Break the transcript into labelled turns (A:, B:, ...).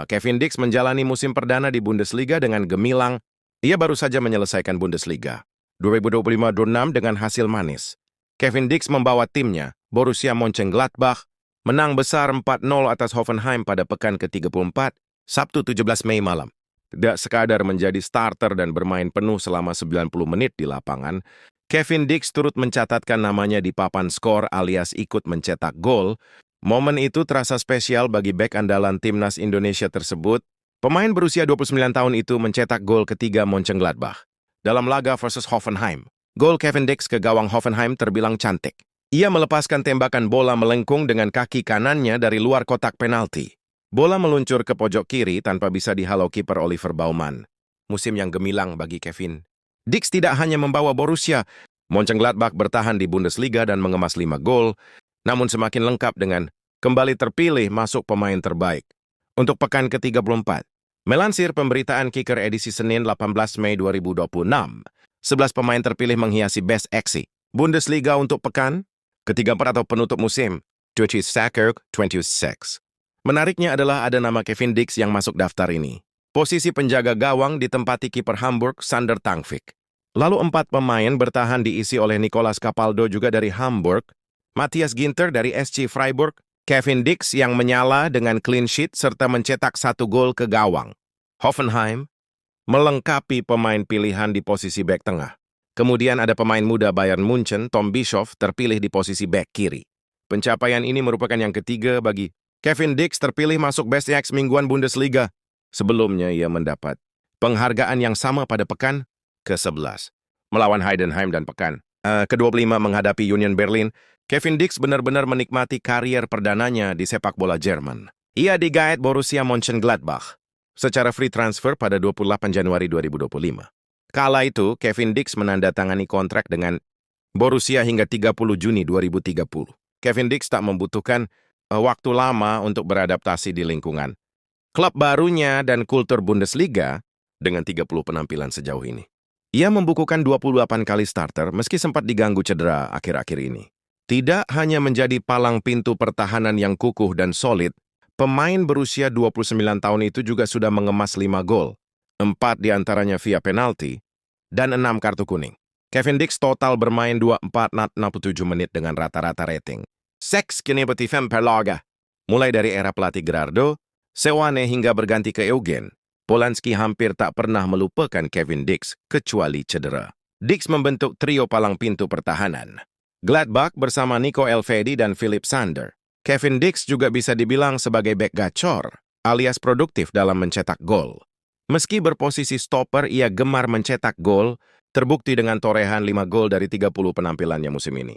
A: Kevin Dix menjalani musim perdana di Bundesliga dengan gemilang. Ia baru saja menyelesaikan Bundesliga 2025-26 dengan hasil manis. Kevin Dix membawa timnya, Borussia Mönchengladbach, menang besar 4-0 atas Hoffenheim pada pekan ke-34, Sabtu 17 Mei malam. Tidak sekadar menjadi starter dan bermain penuh selama 90 menit di lapangan, Kevin Dix turut mencatatkan namanya di papan skor alias ikut mencetak gol. Momen itu terasa spesial bagi bek andalan timnas Indonesia tersebut. Pemain berusia 29 tahun itu mencetak gol ketiga Mönchengladbach dalam laga versus Hoffenheim. Gol Kevin Dix ke gawang Hoffenheim terbilang cantik. Ia melepaskan tembakan bola melengkung dengan kaki kanannya dari luar kotak penalti. Bola meluncur ke pojok kiri tanpa bisa dihalau kiper Oliver Baumann. Musim yang gemilang bagi Kevin. Dix tidak hanya membawa Borussia Mönchengladbach bertahan di Bundesliga dan mengemas 5 gol, namun semakin lengkap dengan kembali terpilih masuk pemain terbaik. Untuk pekan ke-34, melansir pemberitaan Kicker edisi Senin 18 Mei 2026, 11 pemain terpilih menghiasi Best Xi Bundesliga untuk pekan ke-34 atau penutup musim 2026. Menariknya adalah ada nama Kevin Dix yang masuk daftar ini. Posisi penjaga gawang ditempati kiper Hamburg Sander Tangvik. Lalu 4 pemain bertahan diisi oleh Nicolas Capaldo juga dari Hamburg, Matthias Ginter dari SC Freiburg, Kevin Dix yang menyala dengan clean sheet serta mencetak 1 gol ke gawang. Hoffenheim melengkapi pemain pilihan di posisi bek tengah. Kemudian ada pemain muda Bayern Munchen, Tom Bischoff, terpilih di posisi bek kiri. Pencapaian ini merupakan yang ketiga bagi Kevin Dix terpilih masuk Best X mingguan Bundesliga. Sebelumnya ia mendapat penghargaan yang sama pada pekan ke-11 melawan Heidenheim dan pekan ke-25 menghadapi Union Berlin. Kevin Dix benar-benar menikmati karier perdananya di sepak bola Jerman. Ia digaet Borussia Mönchengladbach secara free transfer pada 28 Januari 2025. Kala itu, Kevin Dix menandatangani kontrak dengan Borussia hingga 30 Juni 2030. Kevin Dix tak membutuhkan waktu lama untuk beradaptasi di lingkungan klub barunya dan kultur Bundesliga dengan 30 penampilan sejauh ini. Ia membukukan 28 kali starter meski sempat diganggu cedera akhir-akhir ini. Tidak hanya menjadi palang pintu pertahanan yang kukuh dan solid, pemain berusia 29 tahun itu juga sudah mengemas 5 gol, 4 diantaranya via penalti, dan 6 kartu kuning. Kevin Dix total bermain 24,67 menit dengan rata-rata rating 6,95 per laga. Mulai dari era pelatih Gerardo, Seoane hingga berganti ke Eugen, Polanski hampir tak pernah melupakan Kevin Dix kecuali cedera. Dix membentuk trio palang pintu pertahanan Gladbach bersama Nico Elvedi dan Philipp Sander. Kevin Dix juga bisa dibilang sebagai bek gacor, alias produktif dalam mencetak gol. Meski berposisi stopper, ia gemar mencetak gol, terbukti dengan torehan 5 gol dari 30 penampilannya musim ini.